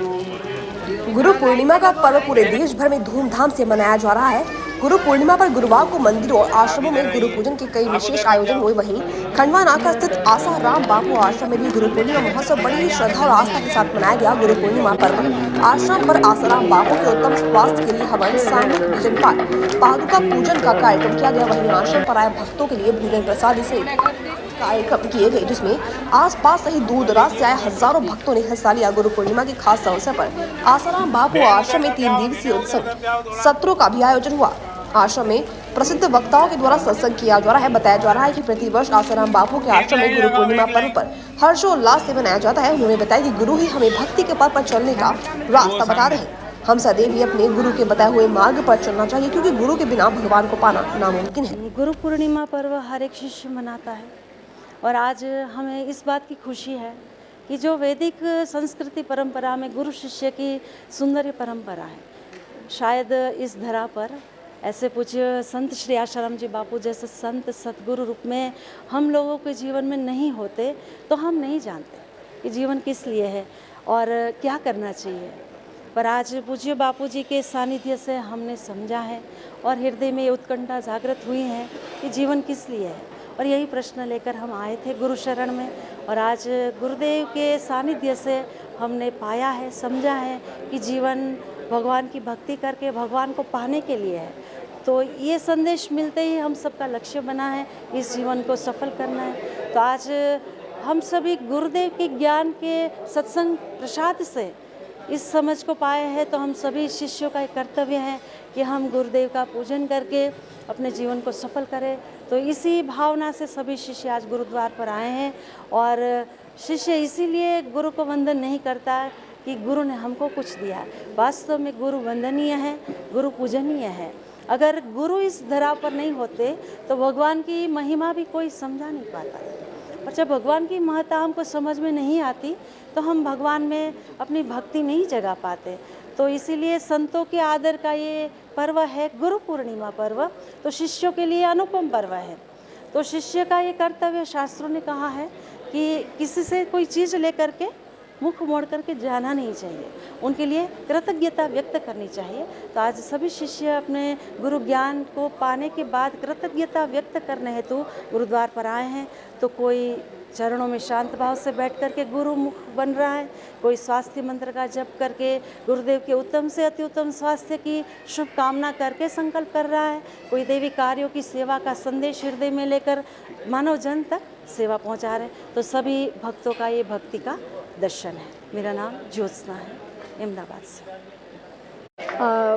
गुरु पूर्णिमा का पर्व पूरे देश भर में धूमधाम से मनाया जा रहा है। गुरु पूर्णिमा पर गुरुवार को मंदिरों और आश्रमों में गुरु पूजन के कई विशेष आयोजन हुए। वहीं खंडवा नाका स्थित आसाराम बापू आश्रम में भी गुरु पूर्णिमा महोत्सव बड़ी ही श्रद्धा और आस्था के साथ मनाया गया। गुरु पूर्णिमा पर्व आश्रम पर आसाराम बापू के उत्तम स्वास्थ्य के लिए हवन, सामूहिक भोजन पाठ, पादुका पूजन का कार्यक्रम किया गया। वहीं आश्रम पर आए भक्तों के लिए भोजन प्रसाद से कार्यक्रम किए गए, जिसमें आसपास सहित दूर दराज से आए हजारों भक्तों ने हिस्सा लिया। गुरु पूर्णिमा के खास अवसर पर आसाराम बापू आश्रम में 3 दिवसीय उत्सव सत्रों का भी आयोजन हुआ। आश्रम में प्रसिद्ध वक्ताओं के द्वारा सत्संग किया जा रहा है। बताया जा रहा है कि प्रतिवर्ष आसाराम बापू के आश्रम में गुरु पूर्णिमा पर्व पर हर्षोल्लास से मनाया जाता है। उन्होंने बताया कि गुरु ही हमें भक्ति के पथ पर चलने का रास्ता बता रहे हैं। हम सदैव ही अपने गुरु के बताए हुए मार्ग पर चलना चाहिए, क्योंकि गुरु के बिना भगवान को पाना नामुमकिन है। गुरु पूर्णिमा पर्व हर एक शिष्य मनाता है और आज हमें इस बात की खुशी है कि जो वैदिक संस्कृति परंपरा में गुरु शिष्य की सुंदर परंपरा है, शायद इस धरा पर ऐसे पूज्य संत श्री आसाराम जी बापू जैसे संत सतगुरु रूप में हम लोगों के जीवन में नहीं होते तो हम नहीं जानते कि जीवन किस लिए है और क्या करना चाहिए। पर आज पूज्य बापू जी के सानिध्य से हमने समझा है और हृदय में ये उत्कंठा जागृत हुई है कि जीवन किस लिए है, और यही प्रश्न लेकर हम आए थे गुरु शरण में। और आज गुरुदेव के सानिध्य से हमने पाया है, समझा है कि जीवन भगवान की भक्ति करके भगवान को पाने के लिए है। तो ये संदेश मिलते ही हम सबका लक्ष्य बना है इस जीवन को सफल करना है। तो आज हम सभी गुरुदेव के ज्ञान के सत्संग प्रसाद से इस समझ को पाए हैं। तो हम सभी शिष्यों का एक कर्तव्य है कि हम गुरुदेव का पूजन करके अपने जीवन को सफल करें। तो इसी भावना से सभी शिष्य आज गुरुद्वार पर आए हैं। और शिष्य इसीलिए गुरु को वंदन नहीं करता है कि गुरु ने हमको कुछ दिया है। वास्तव में गुरु वंदनीय है, गुरु पूजनीय है। अगर गुरु इस धरा पर नहीं होते तो भगवान की महिमा भी कोई समझा नहीं पाता है। और जब भगवान की महत्ता हमको समझ में नहीं आती तो हम भगवान में अपनी भक्ति नहीं जगा पाते। तो इसीलिए संतों के आदर का ये पर्व है गुरु पूर्णिमा पर्व, तो शिष्यों के लिए अनुपम पर्व है। तो शिष्य का ये कर्तव्य, शास्त्रों ने कहा है कि किसी से कोई चीज़ लेकर के मुख मोड़ करके जाना नहीं चाहिए, उनके लिए कृतज्ञता व्यक्त करनी चाहिए। तो आज सभी शिष्य अपने गुरु ज्ञान को पाने के बाद कृतज्ञता व्यक्त करने हेतु गुरुद्वार पर आए हैं। तो कोई चरणों में शांत भाव से बैठ करके गुरु मुख बन रहा है, कोई स्वास्थ्य मंत्र का जप करके गुरुदेव के उत्तम से अति उत्तम स्वास्थ्य की शुभकामना करके संकल्प कर रहा है, कोई देवी कार्यों की सेवा का संदेश हृदय में लेकर मानव जन तक सेवा पहुंचा रहे। तो सभी भक्तों का ये भक्ति का दर्शन है। मेरा नाम ज्योत्सना है, अहमदाबाद से।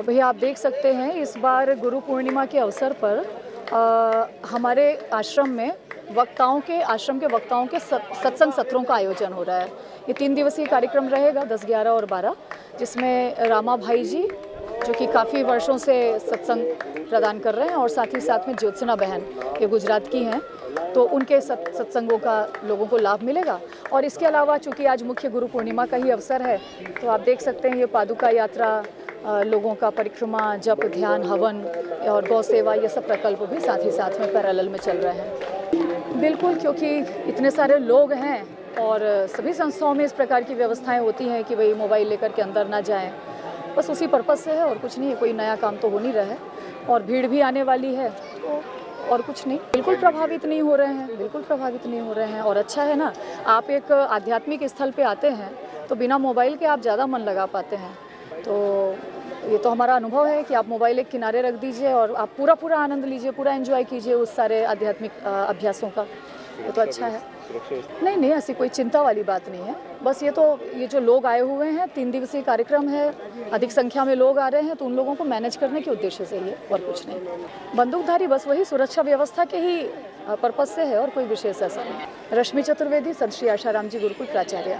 भैया आप देख सकते हैं इस बार गुरु पूर्णिमा के अवसर पर हमारे आश्रम में आश्रम के वक्ताओं के सत्संग सत्रों का आयोजन हो रहा है। ये 3 दिवसीय कार्यक्रम रहेगा 10, 11 और 12, जिसमें रामा भाई जी जो कि काफ़ी वर्षों से सत्संग प्रदान कर रहे हैं और साथ ही साथ में ज्योत्सना बहन ये गुजरात की हैं, तो उनके सत्संगों का लोगों को लाभ मिलेगा। और इसके अलावा चूँकि आज मुख्य गुरु पूर्णिमा का ही अवसर है, तो आप देख सकते हैं ये पादुका यात्रा, लोगों का परिक्रमा, जप, ध्यान, हवन और गौ सेवा, ये सब प्रकल्प भी साथ ही साथ में पैरेलल में चल रहे हैं। बिल्कुल, क्योंकि इतने सारे लोग हैं और सभी संस्थाओं में इस प्रकार की व्यवस्थाएं होती हैं कि भाई मोबाइल लेकर के अंदर ना जाएं, बस उसी पर्पज़ से है और कुछ नहीं है। कोई नया काम तो हो नहीं रहा है और भीड़ भी आने वाली है, तो और कुछ नहीं। बिल्कुल प्रभावित नहीं हो रहे हैं, बिल्कुल प्रभावित नहीं हो रहे हैं। और अच्छा है ना, आप एक आध्यात्मिक स्थल पे आते हैं तो बिना मोबाइल के आप ज़्यादा मन लगा पाते हैं। तो ये तो हमारा अनुभव है कि आप मोबाइल एक किनारे रख दीजिए और आप पूरा आनंद लीजिए, पूरा एंजॉय कीजिए उस सारे आध्यात्मिक अभ्यासों का। ये तो अच्छा है। नहीं, ऐसी कोई चिंता वाली बात नहीं है। बस ये जो लोग आए हुए हैं, 3 दिवसीय कार्यक्रम है, अधिक संख्या में लोग आ रहे हैं, तो उन लोगों को मैनेज करने के उद्देश्य से ही है और कुछ नहीं। बंदूकधारी बस वही सुरक्षा व्यवस्था के ही पर्पज से है और कोई विशेष ऐसा नहीं। रश्मि चतुर्वेदी, संत श्री आसाराम जी गुरुकुल प्राचार्य।